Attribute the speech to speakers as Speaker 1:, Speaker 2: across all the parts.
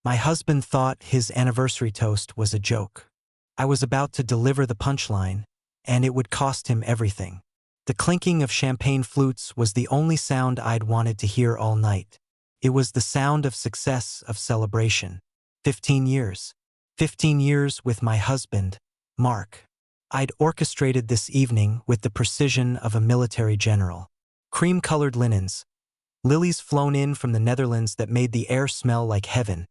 Speaker 1: My husband thought his anniversary toast was a joke. I was about to deliver the punchline, and it would cost him everything. The clinking of champagne flutes was the only sound I'd wanted to hear all night. It was the sound of success, of celebration. 15 years. 15 years with my husband, Mark. I'd orchestrated this evening with the precision of a military general. Cream-colored linens, lilies flown in from the Netherlands that made the air smell like heaven,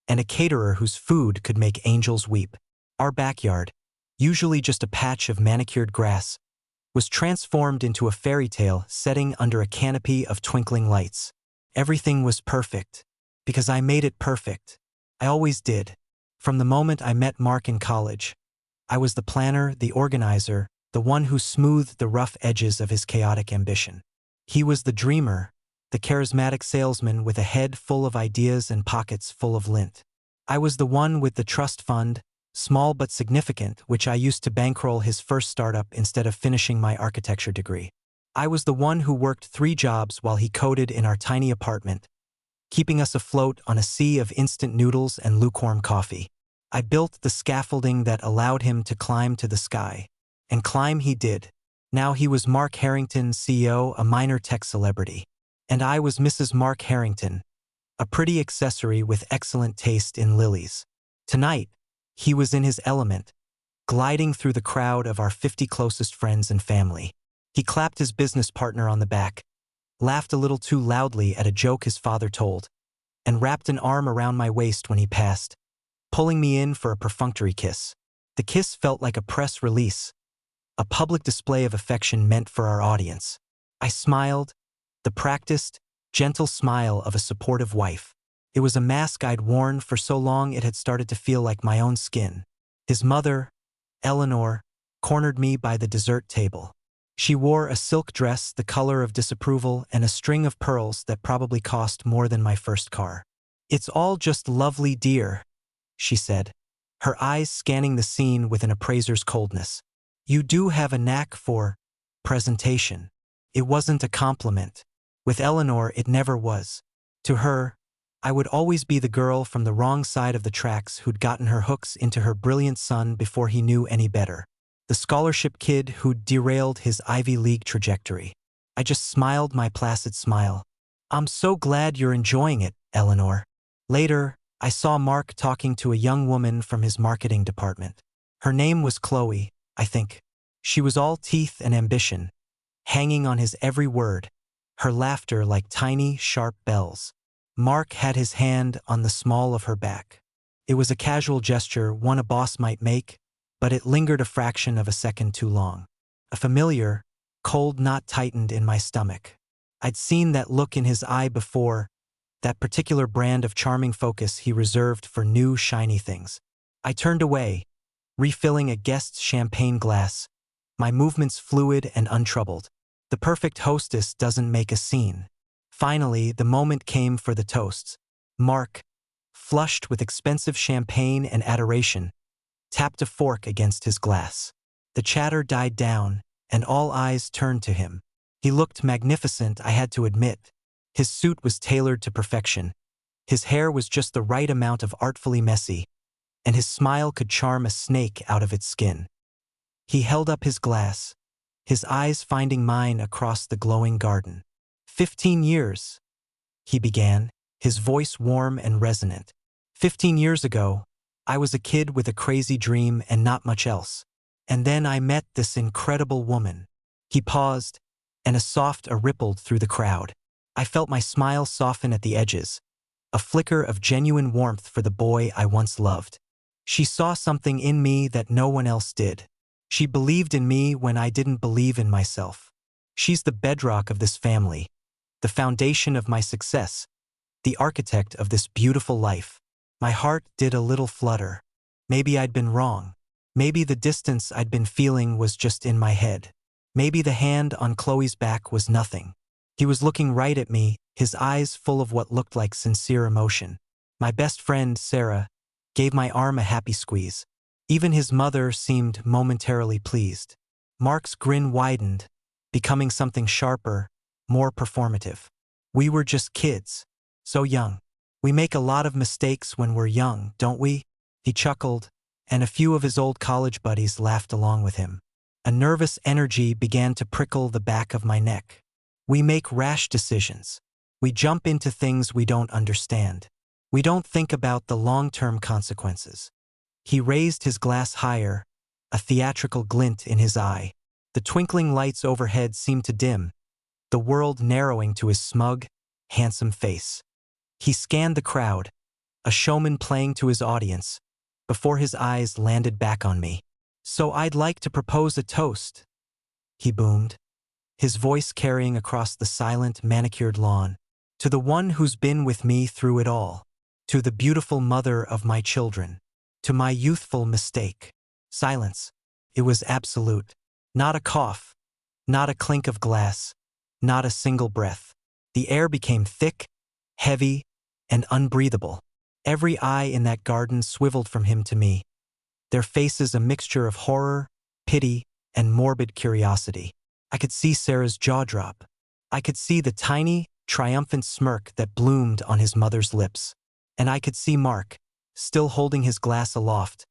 Speaker 1: and a caterer whose food could make angels weep. Our backyard, usually just a patch of manicured grass, was transformed into a fairy tale setting under a canopy of twinkling lights. Everything was perfect, because I made it perfect. I always did. From the moment I met Mark in college, I was the planner, the organizer, the one who smoothed the rough edges of his chaotic ambition. He was the dreamer, the charismatic salesman with a head full of ideas and pockets full of lint. I was the one with the trust fund, small but significant, which I used to bankroll his first startup instead of finishing my architecture degree. I was the one who worked 3 jobs while he coded in our tiny apartment, keeping us afloat on a sea of instant noodles and lukewarm coffee. I built the scaffolding that allowed him to climb to the sky. And climb he did. Now he was Mark Harrington, CEO, a minor tech celebrity. And I was Mrs. Mark Harrington, a pretty accessory with excellent taste in lilies. Tonight, he was in his element, gliding through the crowd of our 50 closest friends and family. He clapped his business partner on the back, laughed a little too loudly at a joke his father told, and wrapped an arm around my waist when he passed, pulling me in for a perfunctory kiss. The kiss felt like a press release, a public display of affection meant for our audience. I smiled, the practiced, gentle smile of a supportive wife. It was a mask I'd worn for so long it had started to feel like my own skin. His mother, Eleanor, cornered me by the dessert table. She wore a silk dress the color of disapproval and a string of pearls that probably cost more than my first car. "It's all just lovely, dear," she said, her eyes scanning the scene with an appraiser's coldness. "You do have a knack for presentation." It wasn't a compliment. With Eleanor, it never was. To her, I would always be the girl from the wrong side of the tracks who'd gotten her hooks into her brilliant son before he knew any better. The scholarship kid who'd derailed his Ivy League trajectory. I just smiled my placid smile. "I'm so glad you're enjoying it, Eleanor." Later, I saw Mark talking to a young woman from his marketing department. Her name was Chloe, I think. She was all teeth and ambition, hanging on his every word, her laughter like tiny, sharp bells. Mark had his hand on the small of her back. It was a casual gesture, one a boss might make, but it lingered a fraction of a second too long. A familiar, cold knot tightened in my stomach. I'd seen that look in his eye before, that particular brand of charming focus he reserved for new, shiny things. I turned away, refilling a guest's champagne glass, my movements fluid and untroubled. The perfect hostess doesn't make a scene. Finally, the moment came for the toasts. Mark, flushed with expensive champagne and adoration, tapped a fork against his glass. The chatter died down, and all eyes turned to him. He looked magnificent, I had to admit. His suit was tailored to perfection. His hair was just the right amount of artfully messy, and his smile could charm a snake out of its skin. He held up his glass, his eyes finding mine across the glowing garden. 15 years, he began, his voice warm and resonant. 15 years ago, I was a kid with a crazy dream and not much else. And then I met this incredible woman. He paused, and a rippled through the crowd. I felt my smile soften at the edges, a flicker of genuine warmth for the boy I once loved. She saw something in me that no one else did. She believed in me when I didn't believe in myself. She's the bedrock of this family, the foundation of my success, the architect of this beautiful life. My heart did a little flutter. Maybe I'd been wrong. Maybe the distance I'd been feeling was just in my head. Maybe the hand on Chloe's back was nothing. He was looking right at me, his eyes full of what looked like sincere emotion. My best friend, Sarah, gave my arm a happy squeeze. Even his mother seemed momentarily pleased. Mark's grin widened, becoming something sharper, more performative. We were just kids, so young. We make a lot of mistakes when we're young, don't we? He chuckled, and a few of his old college buddies laughed along with him. A nervous energy began to prickle the back of my neck. We make rash decisions. We jump into things we don't understand. We don't think about the long-term consequences. He raised his glass higher, a theatrical glint in his eye. The twinkling lights overhead seemed to dim, the world narrowing to his smug, handsome face. He scanned the crowd, a showman playing to his audience, before his eyes landed back on me. "So I'd like to propose a toast," he boomed, his voice carrying across the silent, manicured lawn. "To the one who's been with me through it all. To the beautiful mother of my children. To my youthful mistake." Silence. It was absolute. Not a cough. Not a clink of glass. Not a single breath. The air became thick, heavy, and unbreathable. Every eye in that garden swiveled from him to me, their faces a mixture of horror, pity, and morbid curiosity. I could see Sarah's jaw drop. I could see the tiny, triumphant smirk that bloomed on his mother's lips. And I could see Mark, still holding his glass aloft,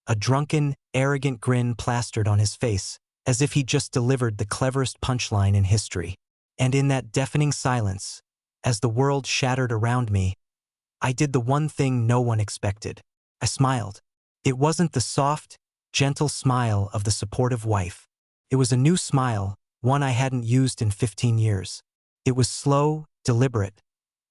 Speaker 1: a drunken, arrogant grin plastered on his face, as if he'd just delivered the cleverest punchline in history. And in that deafening silence, as the world shattered around me, I did the one thing no one expected. I smiled. It wasn't the soft, gentle smile of the supportive wife. It was a new smile, one I hadn't used in 15 years. It was slow, deliberate,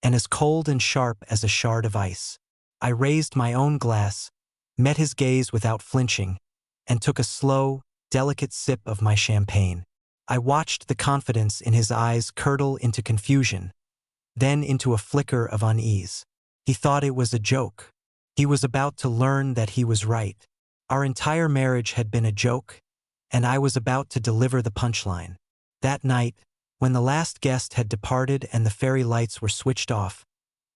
Speaker 1: and as cold and sharp as a shard of ice. I raised my own glass, met his gaze without flinching, and took a slow, delicate sip of my champagne. I watched the confidence in his eyes curdle into confusion, then into a flicker of unease. He thought it was a joke. He was about to learn that he was right. Our entire marriage had been a joke, and I was about to deliver the punchline. That night, when the last guest had departed and the fairy lights were switched off,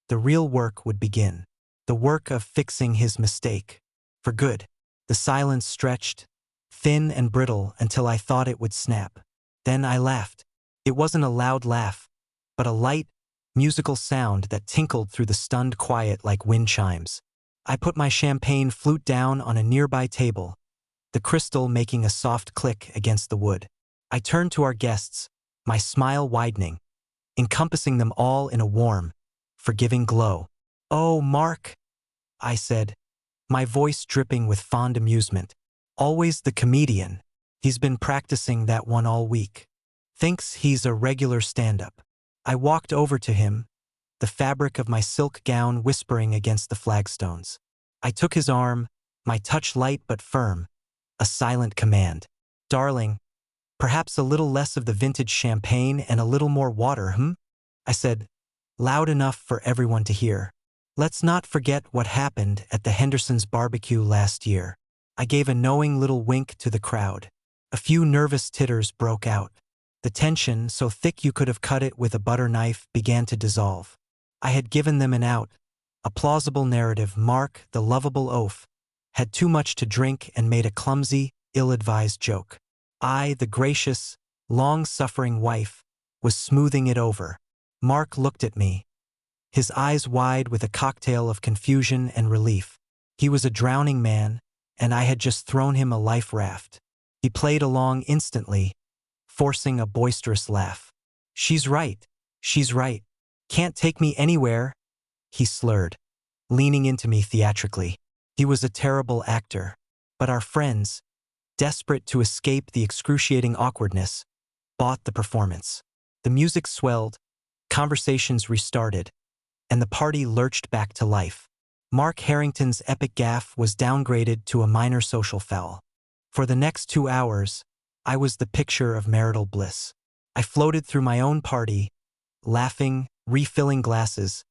Speaker 1: the real work would begin. The work of fixing his mistake. For good. The silence stretched, thin and brittle, until I thought it would snap. Then I laughed. It wasn't a loud laugh, but a light, musical sound that tinkled through the stunned quiet like wind chimes. I put my champagne flute down on a nearby table, the crystal making a soft click against the wood. I turned to our guests, my smile widening, encompassing them all in a warm, forgiving glow. "Oh, Mark," I said, my voice dripping with fond amusement. "Always the comedian. He's been practicing that one all week. Thinks he's a regular stand-up." I walked over to him, the fabric of my silk gown whispering against the flagstones. I took his arm, my touch light but firm, a silent command. "Darling, perhaps a little less of the vintage champagne and a little more water, I said, loud enough for everyone to hear. "Let's not forget what happened at the Hendersons' barbecue last year." I gave a knowing little wink to the crowd. A few nervous titters broke out. The tension, so thick you could have cut it with a butter knife, began to dissolve. I had given them an out, a plausible narrative. Mark, the lovable oaf, had too much to drink and made a clumsy, ill-advised joke. I, the gracious, long-suffering wife, was smoothing it over. Mark looked at me, his eyes wide with a cocktail of confusion and relief. He was a drowning man, and I had just thrown him a life raft. He played along instantly, forcing a boisterous laugh. She's right. Can't take me anywhere," he slurred, leaning into me theatrically. He was a terrible actor, but our friends, desperate to escape the excruciating awkwardness, bought the performance. The music swelled, conversations restarted, and the party lurched back to life. Mark Harrington's epic gaffe was downgraded to a minor social foul. For the next 2 hours, I was the picture of marital bliss. I floated through my own party, laughing, refilling glasses,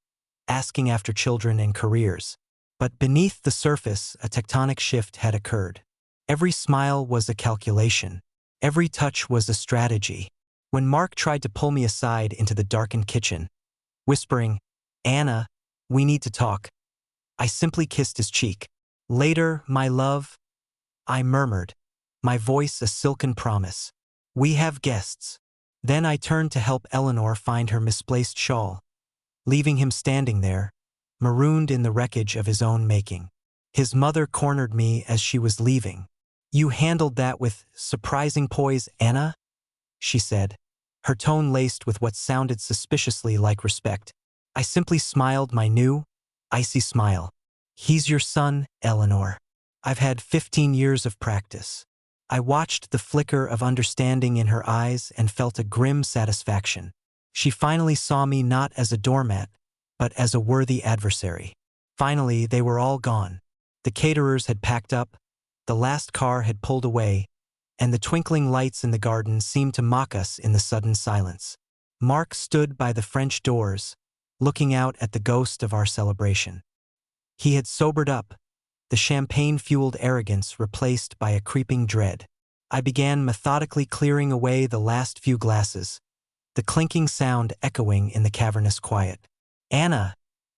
Speaker 1: asking after children and careers. But beneath the surface, a tectonic shift had occurred. Every smile was a calculation. Every touch was a strategy. When Mark tried to pull me aside into the darkened kitchen, whispering, "Anna, we need to talk," I simply kissed his cheek. "Later, my love," I murmured, my voice a silken promise. "We have guests." Then I turned to help Eleanor find her misplaced shawl, leaving him standing there, marooned in the wreckage of his own making. His mother cornered me as she was leaving. "You handled that with surprising poise, Anna," she said, her tone laced with what sounded suspiciously like respect. I simply smiled my new, icy smile. "He's your son, Eleanor. I've had 15 years of practice." I watched the flicker of understanding in her eyes and felt a grim satisfaction. She finally saw me not as a doormat, but as a worthy adversary. Finally, they were all gone. The caterers had packed up, the last car had pulled away, and the twinkling lights in the garden seemed to mock us in the sudden silence. Mark stood by the French doors, looking out at the ghost of our celebration. He had sobered up, the champagne-fueled arrogance replaced by a creeping dread. I began methodically clearing away the last few glasses, the clinking sound echoing in the cavernous quiet. "Anna,"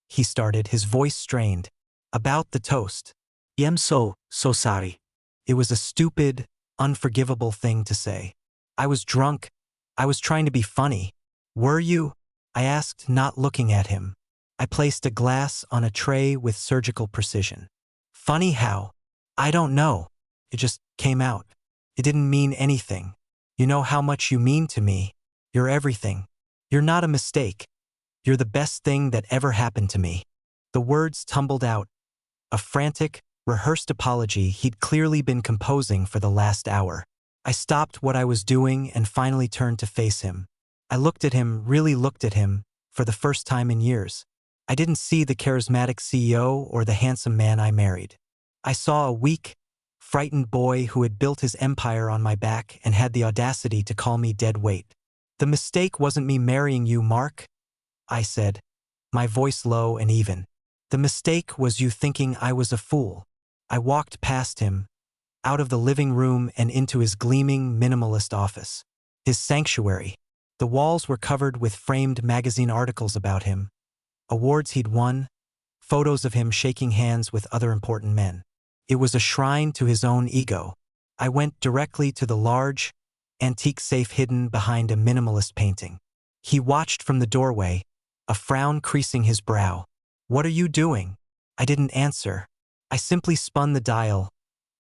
Speaker 1: he started, his voice strained, "about the toast. I'm so sorry." It was a stupid, unforgivable thing to say. I was drunk. I was trying to be funny. "Were you?" I asked, not looking at him. I placed a glass on a tray with surgical precision. "Funny how?" "I don't know. It just came out. It didn't mean anything. You know how much you mean to me. You're everything. You're not a mistake. You're the best thing that ever happened to me." The words tumbled out, a frantic, rehearsed apology he'd clearly been composing for the last hour. I stopped what I was doing and finally turned to face him. I looked at him, really looked at him, for the first time in years. I didn't see the charismatic CEO or the handsome man I married. I saw a weak, frightened boy who had built his empire on my back and had the audacity to call me dead weight. "The mistake wasn't me marrying you, Mark," I said, my voice low and even. "The mistake was you thinking I was a fool." I walked past him, out of the living room and into his gleaming, minimalist office. His sanctuary. The walls were covered with framed magazine articles about him, awards he'd won, photos of him shaking hands with other important men. It was a shrine to his own ego. I went directly to the large, antique safe hidden behind a minimalist painting. He watched from the doorway, a frown creasing his brow. "What are you doing?" I didn't answer. I simply spun the dial,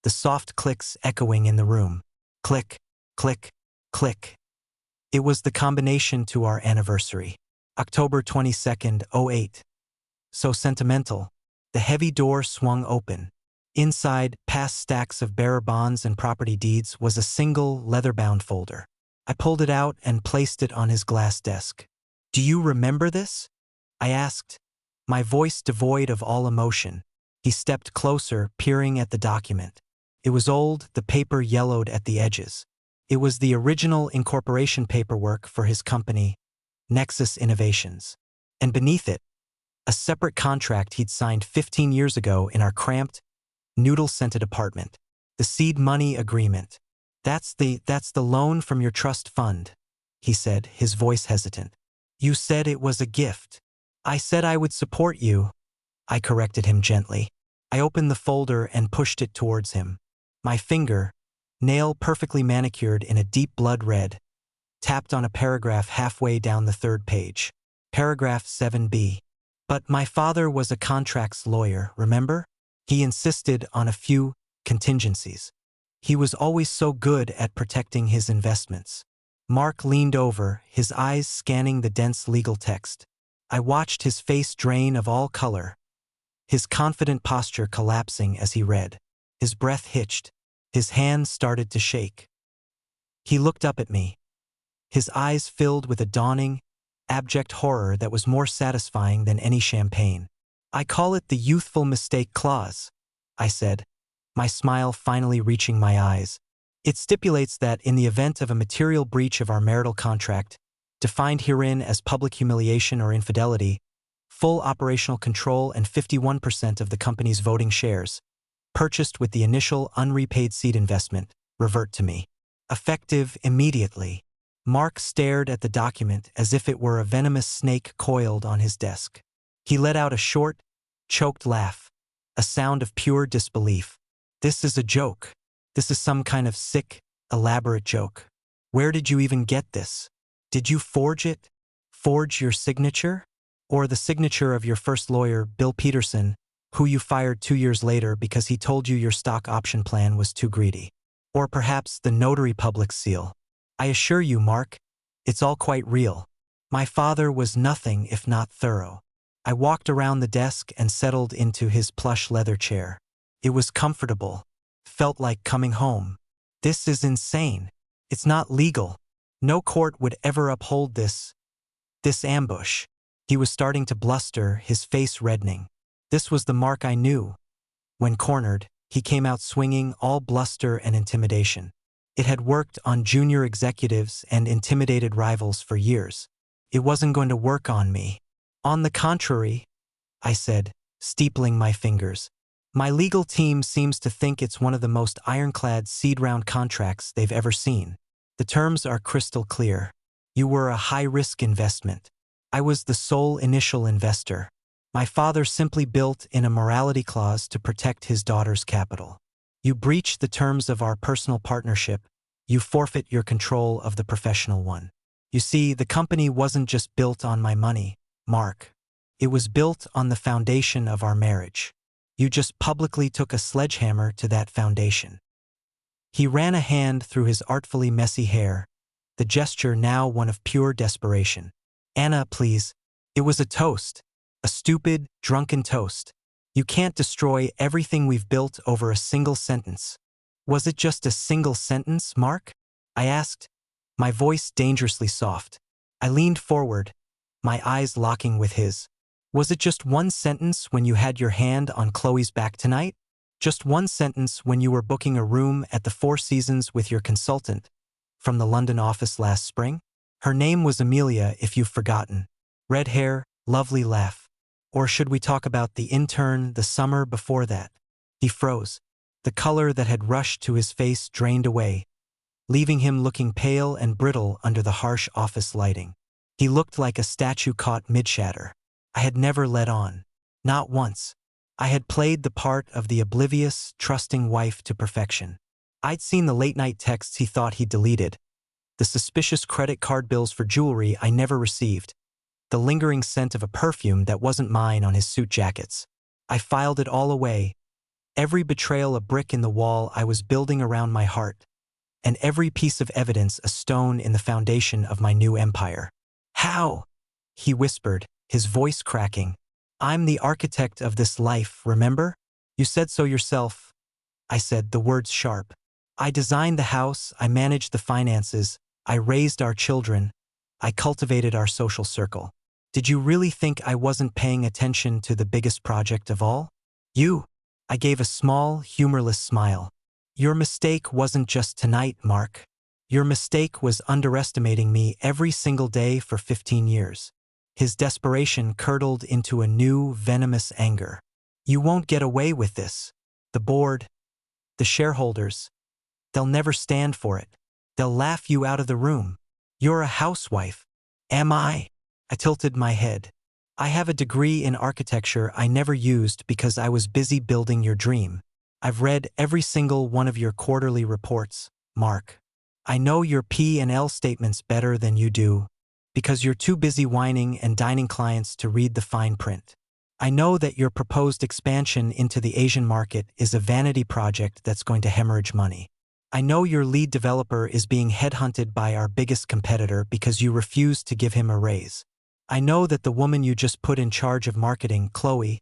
Speaker 1: the soft clicks echoing in the room. Click, click, click. It was the combination to our anniversary. October 22nd, 08. So sentimental. The heavy door swung open. Inside, past stacks of bearer bonds and property deeds, was a single, leather-bound folder. I pulled it out and placed it on his glass desk. "Do you remember this?" I asked, my voice devoid of all emotion. He stepped closer, peering at the document. It was old, the paper yellowed at the edges. It was the original incorporation paperwork for his company, Nexus Innovations. And beneath it, a separate contract he'd signed 15 years ago in our cramped, noodle-scented apartment. The seed money agreement. That's the loan from your trust fund," he said, his voice hesitant. "You said it was a gift." "I said I would support you," I corrected him gently. I opened the folder and pushed it towards him. My finger, nail perfectly manicured in a deep blood red, tapped on a paragraph halfway down the third page. Paragraph 7b. "But my father was a contracts lawyer, remember? He insisted on a few contingencies. He was always so good at protecting his investments." Mark leaned over, his eyes scanning the dense legal text. I watched his face drain of all color, his confident posture collapsing as he read. His breath hitched. His hands started to shake. He looked up at me, his eyes filled with a dawning, abject horror that was more satisfying than any champagne. "I call it the youthful mistake clause," I said, my smile finally reaching my eyes. "It stipulates that in the event of a material breach of our marital contract, defined herein as public humiliation or infidelity, full operational control and 51% of the company's voting shares, purchased with the initial unrepaid seed investment, revert to me. Effective immediately." Mark stared at the document as if it were a venomous snake coiled on his desk. He let out a short, choked laugh, a sound of pure disbelief. "This is a joke. This is some kind of sick, elaborate joke. Where did you even get this? Did you forge it? Forge your signature?" Or the signature of your first lawyer, Bill Peterson, who you fired 2 years later because he told you your stock option plan was too greedy. Or perhaps the notary public's seal. I assure you, Mark, it's all quite real. My father was nothing if not thorough. I walked around the desk and settled into his plush leather chair. It was comfortable. Felt like coming home. This is insane. It's not legal. No court would ever uphold this ambush. He was starting to bluster, his face reddening. This was the Mark I knew. When cornered, he came out swinging, all bluster and intimidation. It had worked on junior executives and intimidated rivals for years. It wasn't going to work on me. On the contrary, I said, steepling my fingers. My legal team seems to think it's one of the most ironclad seed-round contracts they've ever seen. The terms are crystal clear. You were a high-risk investment. I was the sole initial investor. My father simply built in a morality clause to protect his daughter's capital. You breach the terms of our personal partnership, you forfeit your control of the professional one. You see, the company wasn't just built on my money, Mark. It was built on the foundation of our marriage. You just publicly took a sledgehammer to that foundation. He ran a hand through his artfully messy hair, the gesture now one of pure desperation. Anna, please. It was a toast. A stupid, drunken toast. You can't destroy everything we've built over a single sentence. Was it just a single sentence, Mark? I asked, my voice dangerously soft. I leaned forward, my eyes locking with his. Was it just one sentence when you had your hand on Chloe's back tonight? Just one sentence when you were booking a room at the Four Seasons with your consultant from the London office last spring? Her name was Amelia, if you've forgotten. Red hair, lovely laugh. Or should we talk about the intern the summer before that? He froze. The color that had rushed to his face drained away, leaving him looking pale and brittle under the harsh office lighting. He looked like a statue caught mid-shatter. I had never let on. Not once. I had played the part of the oblivious, trusting wife to perfection. I'd seen the late-night texts he thought he'd deleted, the suspicious credit card bills for jewelry I never received, the lingering scent of a perfume that wasn't mine on his suit jackets. I filed it all away, every betrayal a brick in the wall I was building around my heart, and every piece of evidence a stone in the foundation of my new empire. How? He whispered, his voice cracking. I'm the architect of this life, remember? You said so yourself. I said, the words sharp. I designed the house, I managed the finances, I raised our children, I cultivated our social circle. Did you really think I wasn't paying attention to the biggest project of all? You. I gave a small, humorless smile. Your mistake wasn't just tonight, Mark. Your mistake was underestimating me every single day for 15 years. His desperation curdled into a new, venomous anger. You won't get away with this. The board, the shareholders, they'll never stand for it. They'll laugh you out of the room. You're a housewife. Am I? I tilted my head. I have a degree in architecture I never used because I was busy building your dream. I've read every single one of your quarterly reports, Mark. I know your P&L statements better than you do, because you're too busy whining and dining clients to read the fine print. I know that your proposed expansion into the Asian market is a vanity project that's going to hemorrhage money. I know your lead developer is being headhunted by our biggest competitor because you refused to give him a raise. I know that the woman you just put in charge of marketing, Chloe,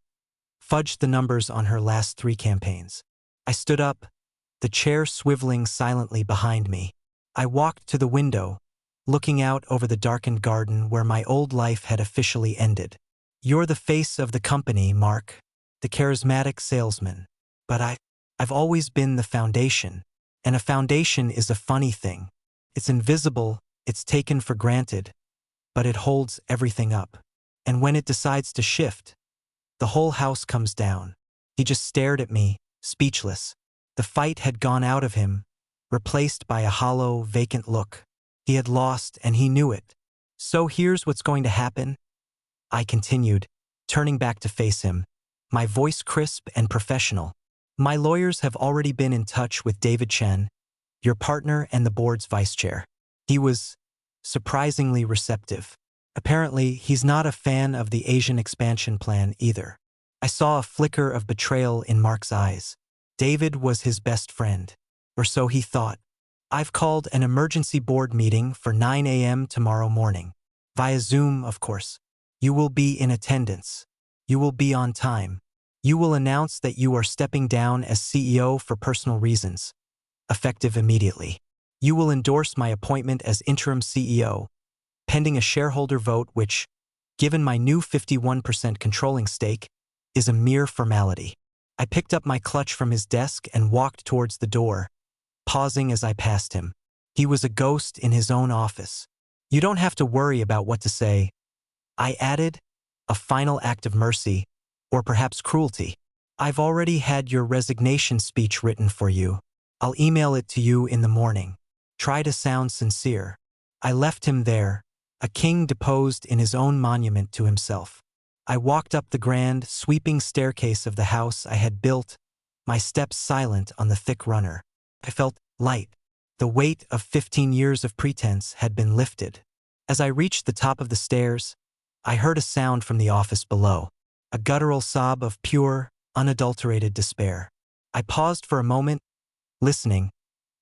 Speaker 1: fudged the numbers on her last 3 campaigns. I stood up, the chair swiveling silently behind me. I walked to the window, looking out over the darkened garden where my old life had officially ended. You're the face of the company, Mark, the charismatic salesman. But I've always been the foundation. And a foundation is a funny thing. It's invisible, it's taken for granted, but it holds everything up. And when it decides to shift, the whole house comes down. He just stared at me, speechless. The fight had gone out of him, replaced by a hollow, vacant look. He had lost, and he knew it. So here's what's going to happen, I continued, turning back to face him, my voice crisp and professional. My lawyers have already been in touch with David Chen, your partner and the board's vice chair. He was surprisingly receptive. Apparently, he's not a fan of the Asian expansion plan either. I saw a flicker of betrayal in Mark's eyes. David was his best friend. Or so he thought. I've called an emergency board meeting for 9 a.m. tomorrow morning. Via Zoom, of course. You will be in attendance. You will be on time. You will announce that you are stepping down as CEO for personal reasons, effective immediately. You will endorse my appointment as interim CEO, pending a shareholder vote which, given my new 51% controlling stake, is a mere formality. I picked up my clutch from his desk and walked towards the door, pausing as I passed him. He was a ghost in his own office. You don't have to worry about what to say, I added, a final act of mercy, or perhaps cruelty. I've already had your resignation speech written for you. I'll email it to you in the morning. Try to sound sincere. I left him there, a king deposed in his own monument to himself. I walked up the grand, sweeping staircase of the house I had built, my steps silent on the thick runner. I felt light. The weight of 15 years of pretense had been lifted. As I reached the top of the stairs, I heard a sound from the office below, a guttural sob of pure, unadulterated despair. I paused for a moment, listening,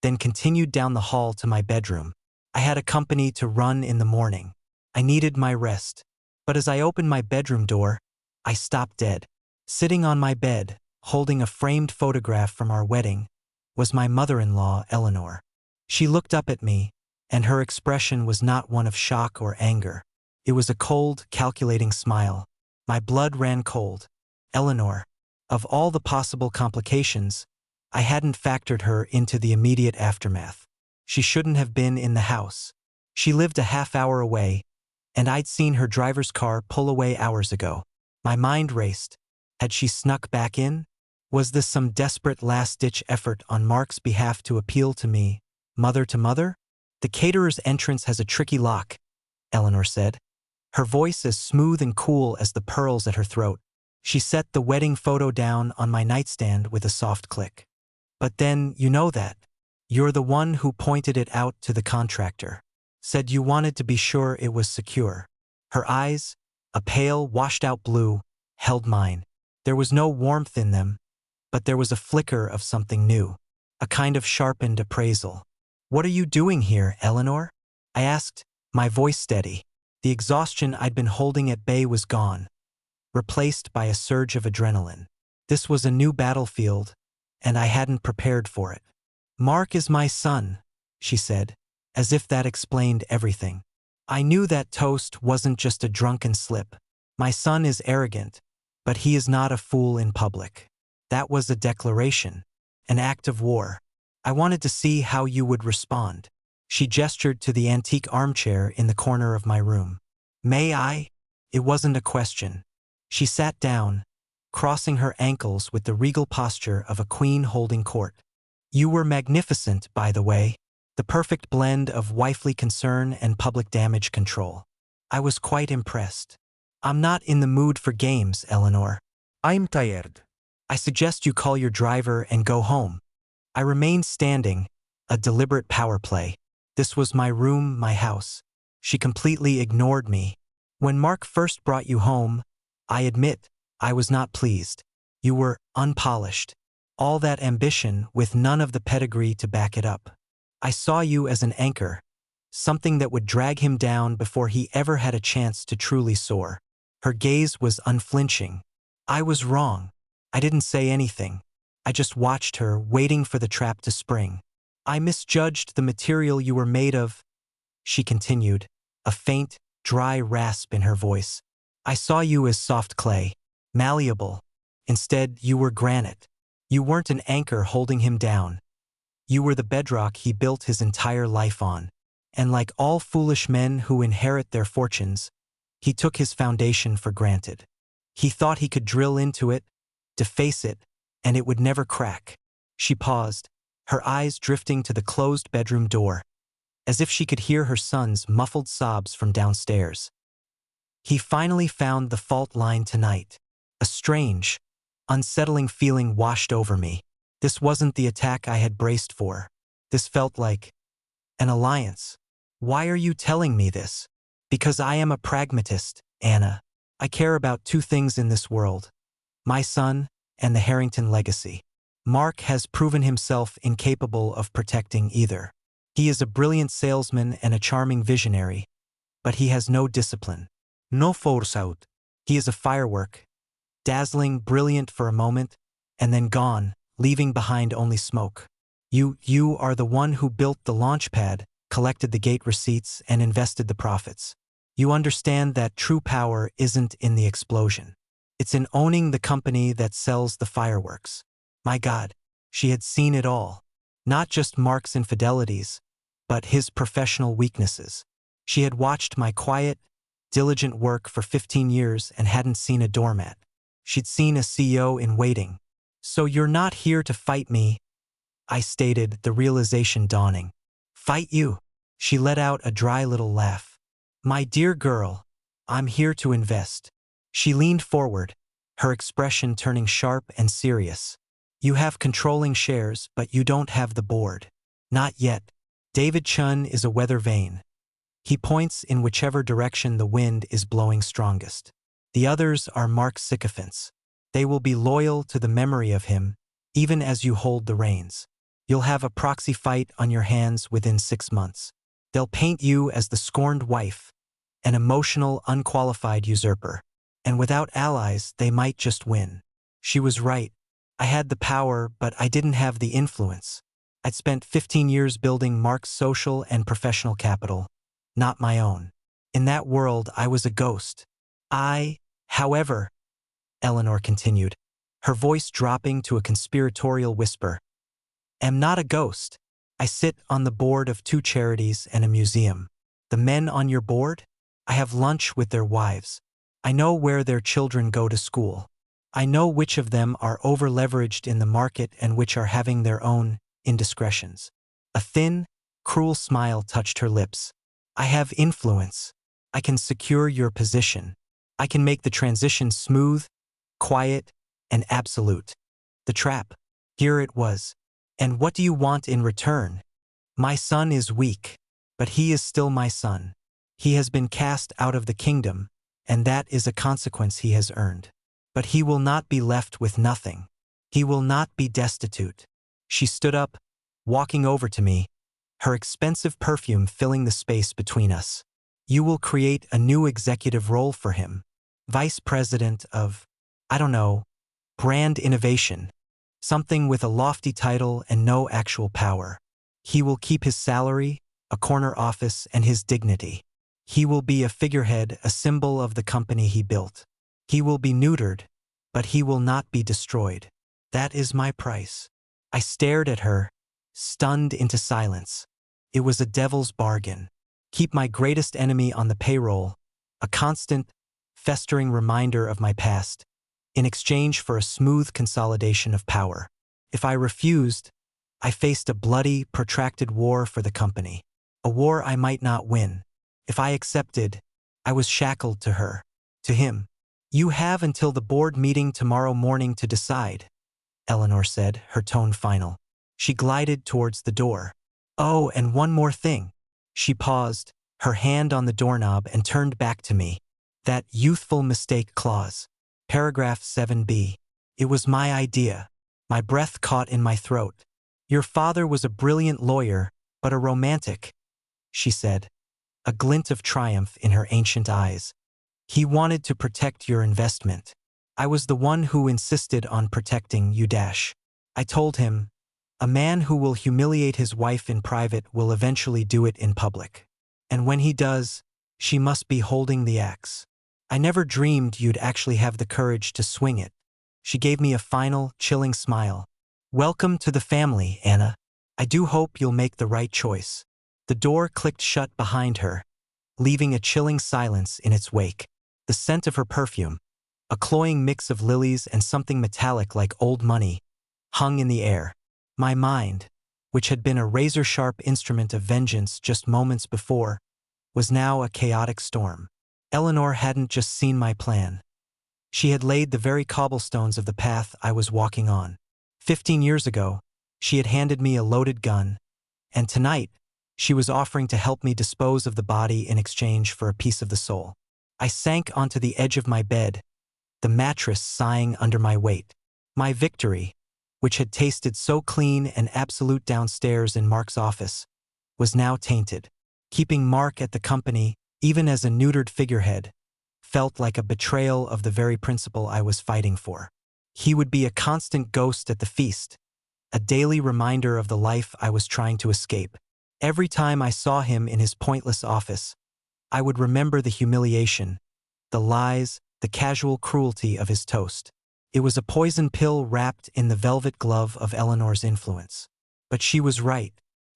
Speaker 1: then continued down the hall to my bedroom. I had a company to run in the morning. I needed my rest. But as I opened my bedroom door, I stopped dead. Sitting on my bed, holding a framed photograph from our wedding, was my mother-in-law, Eleanor. She looked up at me, and her expression was not one of shock or anger. It was a cold, calculating smile. My blood ran cold. Eleanor. Of all the possible complications, I hadn't factored her into the immediate aftermath. She shouldn't have been in the house. She lived a half-hour away, and I'd seen her driver's car pull away hours ago. My mind raced. Had she snuck back in? Was this some desperate last-ditch effort on Mark's behalf to appeal to me, mother to mother? The caterer's entrance has a tricky lock, Eleanor said, her voice as smooth and cool as the pearls at her throat. She set the wedding photo down on my nightstand with a soft click. But then, you know that. You're the one who pointed it out to the contractor. Said you wanted to be sure it was secure. Her eyes, a pale, washed-out blue, held mine. There was no warmth in them, but there was a flicker of something new, a kind of sharpened appraisal. What are you doing here, Eleanor? I asked, my voice steady. The exhaustion I'd been holding at bay was gone, replaced by a surge of adrenaline. This was a new battlefield, and I hadn't prepared for it. Mark is my son, she said, as if that explained everything. I knew that toast wasn't just a drunken slip. My son is arrogant, but he is not a fool in public. That was a declaration, an act of war. I wanted to see how you would respond. She gestured to the antique armchair in the corner of my room. May I? It wasn't a question. She sat down, crossing her ankles with the regal posture of a queen holding court. You were magnificent, by the way, the perfect blend of wifely concern and public damage control. I was quite impressed. I'm not in the mood for games, Eleanor.
Speaker 2: I'm tired.
Speaker 1: I suggest you call your driver and go home. I remained standing, a deliberate power play. This was my room, my house. She completely ignored me. When Mark first brought you home, I admit, I was not pleased. You were unpolished. All that ambition with none of the pedigree to back it up. I saw you as an anchor, something that would drag him down before he ever had a chance to truly soar. Her gaze was unflinching. I was wrong. I didn't say anything. I just watched her, waiting for the trap to spring. I misjudged the material you were made of, she continued, a faint, dry rasp in her voice. I saw you as soft clay, malleable. Instead, you were granite. You weren't an anchor holding him down. You were the bedrock he built his entire life on. And like all foolish men who inherit their fortunes, he took his foundation for granted. He thought he could drill into it, deface it, and it would never crack. She paused, her eyes drifting to the closed bedroom door, as if she could hear her son's muffled sobs from downstairs. He finally found the fault line tonight. A strange, unsettling feeling washed over me. This wasn't the attack I had braced for. This felt like an alliance. Why are you telling me this? Because I am a pragmatist, Anna. I care about two things in this world: my son and the Harrington legacy. Mark has proven himself incapable of protecting either. He is a brilliant salesman and a charming visionary, but he has no discipline. No foresight. He is a firework, dazzling, brilliant for a moment, and then gone, leaving behind only smoke. You are the one who built the launch pad, collected the gate receipts, and invested the profits. You understand that true power isn't in the explosion. It's in owning the company that sells the fireworks. My God, she had seen it all. Not just Mark's infidelities, but his professional weaknesses. She had watched my quiet, diligent work for 15 years and hadn't seen a doormat. She'd seen a CEO in waiting. So you're not here to fight me, I stated, the realization dawning. Fight you? She let out a dry little laugh. My dear girl, I'm here to invest. She leaned forward, her expression turning sharp and serious. You have controlling shares, but you don't have the board. Not yet. David Chun is a weather vane. He points in whichever direction the wind is blowing strongest. The others are Mark's sycophants. They will be loyal to the memory of him, even as you hold the reins. You'll have a proxy fight on your hands within 6 months. They'll paint you as the scorned wife, an emotional, unqualified usurper. And without allies, they might just win. She was right. I had the power, but I didn't have the influence. I'd spent 15 years building Mark's social and professional capital, not my own. In that world, I was a ghost. However, Eleanor continued, her voice dropping to a conspiratorial whisper, am not a ghost. I sit on the board of 2 charities and a museum. The men on your board? I have lunch with their wives. I know where their children go to school. I know which of them are over-leveraged in the market and which are having their own indiscretions. A thin, cruel smile touched her lips. I have influence. I can secure your position. I can make the transition smooth, quiet, and absolute. The trap. Here it was. And what do you want in return? My son is weak, but he is still my son. He has been cast out of the kingdom, and that is a consequence he has earned. But he will not be left with nothing. He will not be destitute. She stood up, walking over to me, her expensive perfume filling the space between us. You will create a new executive role for him. Vice President of, I don't know, brand innovation. Something with a lofty title and no actual power. He will keep his salary, a corner office, and his dignity. He will be a figurehead, a symbol of the company he built. He will be neutered, but he will not be destroyed. That is my price. I stared at her, stunned into silence. It was a devil's bargain. Keep my greatest enemy on the payroll, a constant, festering reminder of my past, in exchange for a smooth consolidation of power. If I refused, I faced a bloody, protracted war for the company. A war I might not win. If I accepted, I was shackled to her, to him. You have until the board meeting tomorrow morning to decide, Eleanor said, her tone final. She glided towards the door. Oh, and one more thing. She paused, her hand on the doorknob, and turned back to me. That youthful mistake clause. Paragraph 7b. It was my idea. My breath caught in my throat. Your father was a brilliant lawyer, but a romantic, she said, a glint of triumph in her ancient eyes. He wanted to protect your investment. I was the one who insisted on protecting you. I told him, a man who will humiliate his wife in private will eventually do it in public. And when he does, she must be holding the axe. I never dreamed you'd actually have the courage to swing it. She gave me a final, chilling smile. Welcome to the family, Anna. I do hope you'll make the right choice. The door clicked shut behind her, leaving a chilling silence in its wake. The scent of her perfume, a cloying mix of lilies and something metallic like old money, hung in the air. My mind, which had been a razor-sharp instrument of vengeance just moments before, was now a chaotic storm. Eleanor hadn't just seen my plan. She had laid the very cobblestones of the path I was walking on. 15 years ago, she had handed me a loaded gun, and tonight, She was offering to help me dispose of the body in exchange for a piece of the soul. I sank onto the edge of my bed, the mattress sighing under my weight. My victory, which had tasted so clean and absolute downstairs in Mark's office, was now tainted. Keeping Mark at the company, even as a neutered figurehead, felt like a betrayal of the very principle I was fighting for. He would be a constant ghost at the feast, a daily reminder of the life I was trying to escape. Every time I saw him in his pointless office, I would remember the humiliation, the lies, the casual cruelty of his toast. It was a poison pill wrapped in the velvet glove of Eleanor's influence. But she was right.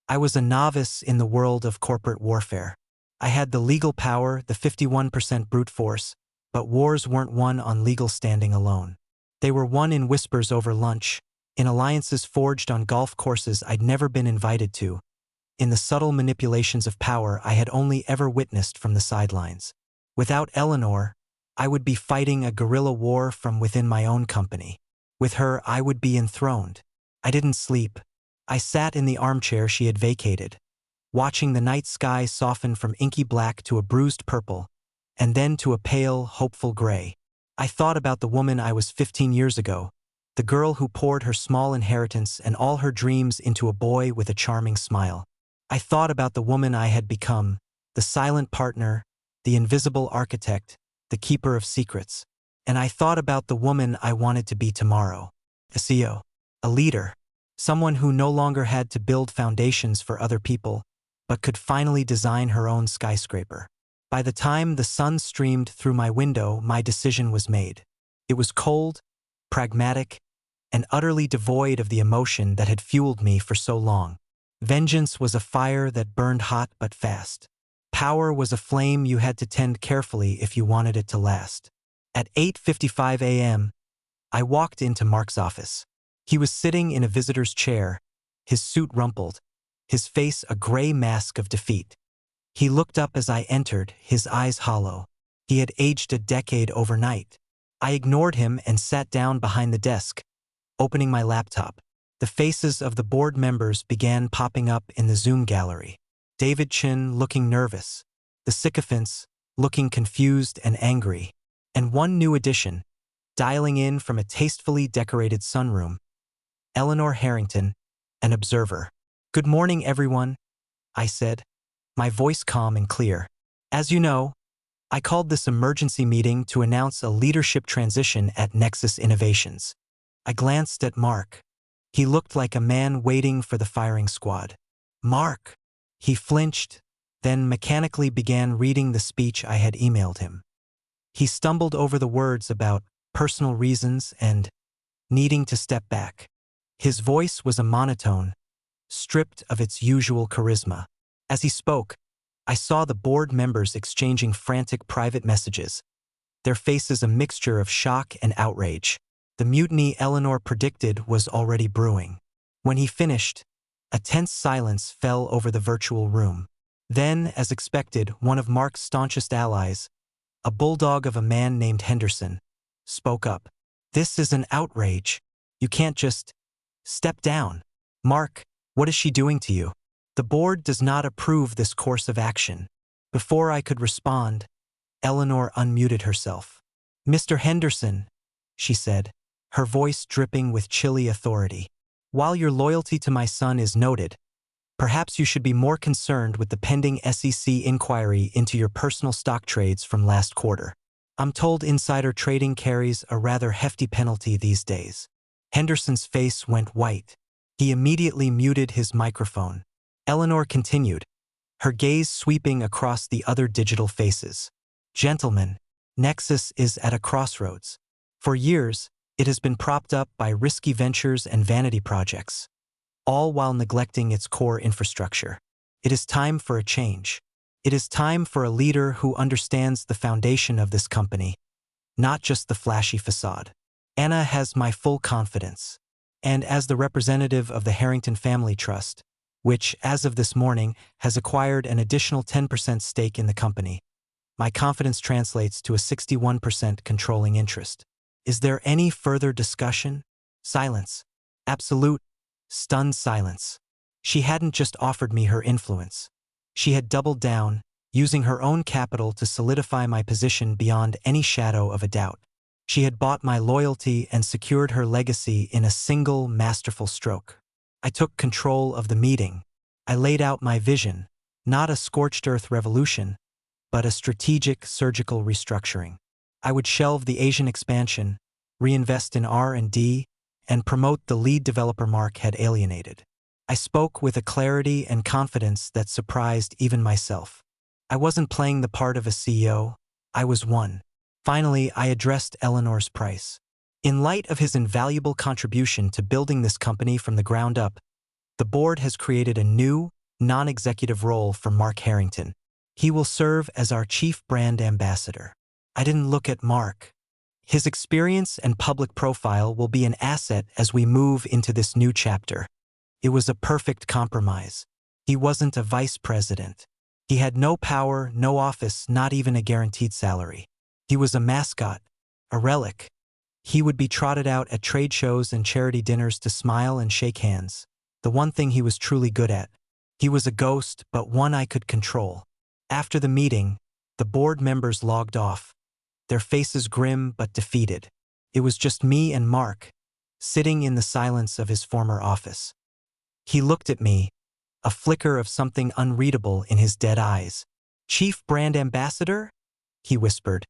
Speaker 1: I was a novice in the world of corporate warfare. I had the legal power, the 51% brute force, but wars weren't won on legal standing alone. They were won in whispers over lunch, in alliances forged on golf courses I'd never been invited to, in the subtle manipulations of power I had only ever witnessed from the sidelines. Without Eleanor, I would be fighting a guerrilla war from within my own company. With her, I would be enthroned. I didn't sleep. I sat in the armchair she had vacated, watching the night sky soften from inky black to a bruised purple, and then to a pale, hopeful gray. I thought about the woman I was 15 years ago, the girl who poured her small inheritance and all her dreams into a boy with a charming smile. I thought about the woman I had become, the silent partner, the invisible architect, the keeper of secrets. And I thought about the woman I wanted to be tomorrow. A CEO, a leader, someone who no longer had to build foundations for other people, but could finally design her own skyscraper. By the time the sun streamed through my window, my decision was made. It was cold, pragmatic, and utterly devoid of the emotion that had fueled me for so long. Vengeance was a fire that burned hot but fast. Power was a flame you had to tend carefully if you wanted it to last. At 8:55 a.m., I walked into Mark's office. He was sitting in a visitor's chair, his suit rumpled, his face a gray mask of defeat. He looked up as I entered, his eyes hollow. He had aged a decade overnight. I ignored him and sat down behind the desk, opening my laptop. The faces of the board members began popping up in the Zoom gallery. David Chin looking nervous, the sycophants looking confused and angry, and one new addition, dialing in from a tastefully decorated sunroom, Eleanor Harrington, an observer. "Good morning, everyone," I said, my voice calm and clear. "As you know, I called this emergency meeting to announce a leadership transition at Nexus Innovations." I glanced at Mark. He looked like a man waiting for the firing squad. "Mark." He flinched, then mechanically began reading the speech I had emailed him. He stumbled over the words about personal reasons and needing to step back. His voice was a monotone, stripped of its usual charisma. As he spoke, I saw the board members exchanging frantic private messages, their faces a mixture of shock and outrage. The mutiny Eleanor predicted was already brewing. When he finished, a tense silence fell over the virtual room. Then, as expected, one of Mark's staunchest allies, a bulldog of a man named Henderson, spoke up. "This is an outrage. You can't just step down. Mark, what is she doing to you? The board does not approve this course of action." Before I could respond, Eleanor unmuted herself. "Mr. Henderson," she said, her voice dripping with chilly authority, "while your loyalty to my son is noted, perhaps you should be more concerned with the pending SEC inquiry into your personal stock trades from last quarter. I'm told insider trading carries a rather hefty penalty these days." Henderson's face went white. He immediately muted his microphone. Eleanor continued, her gaze sweeping across the other digital faces. "Gentlemen, Nexus is at a crossroads. For years, it has been propped up by risky ventures and vanity projects, all while neglecting its core infrastructure. It is time for a change. It is time for a leader who understands the foundation of this company, not just the flashy facade. Anna has my full confidence. And as the representative of the Harrington Family Trust, which, as of this morning, has acquired an additional 10% stake in the company, my confidence translates to a 61% controlling interest. Is there any further discussion? Silence. Absolute, stunned silence. She hadn't just offered me her influence. She had doubled down, using her own capital to solidify my position beyond any shadow of a doubt. She had bought my loyalty and secured her legacy in a single masterful stroke. I took control of the meeting. I laid out my vision, not a scorched earth revolution, but a strategic surgical restructuring. I would shelve the Asian expansion, reinvest in R&D, and promote the lead developer Mark had alienated. I spoke with a clarity and confidence that surprised even myself. I wasn't playing the part of a CEO, I was one. Finally, I addressed Eleanor's price. In light of his invaluable contribution to building this company from the ground up, the board has created a new, non-executive role for Mark Harrington. He will serve as our chief brand ambassador. I didn't look at Mark. His experience and public profile will be an asset as we move into this new chapter. It was a perfect compromise. He wasn't a vice president. He had no power, no office, not even a guaranteed salary. He was a mascot, a relic. He would be trotted out at trade shows and charity dinners to smile and shake hands. The one thing he was truly good at. He was a ghost, but one I could control. After the meeting, the board members logged off, their faces grim but defeated. It was just me and Mark, sitting in the silence of his former office. He looked at me, a flicker of something unreadable in his dead eyes. "Chief Brand Ambassador?" he whispered,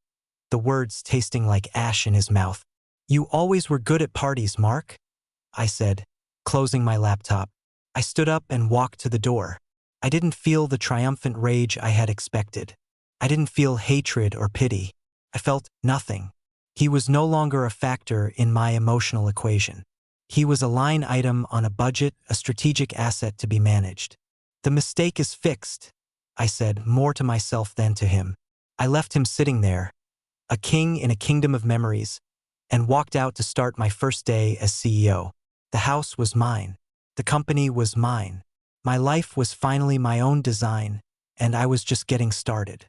Speaker 1: the words tasting like ash in his mouth. "You always were good at parties, Mark," I said, closing my laptop. I stood up and walked to the door. I didn't feel the triumphant rage I had expected. I didn't feel hatred or pity. I felt nothing. He was no longer a factor in my emotional equation. He was a line item on a budget, a strategic asset to be managed. "The mistake is fixed," I said, more to myself than to him. I left him sitting there, a king in a kingdom of memories, and walked out to start my first day as CEO. The house was mine. The company was mine. My life was finally my own design, and I was just getting started.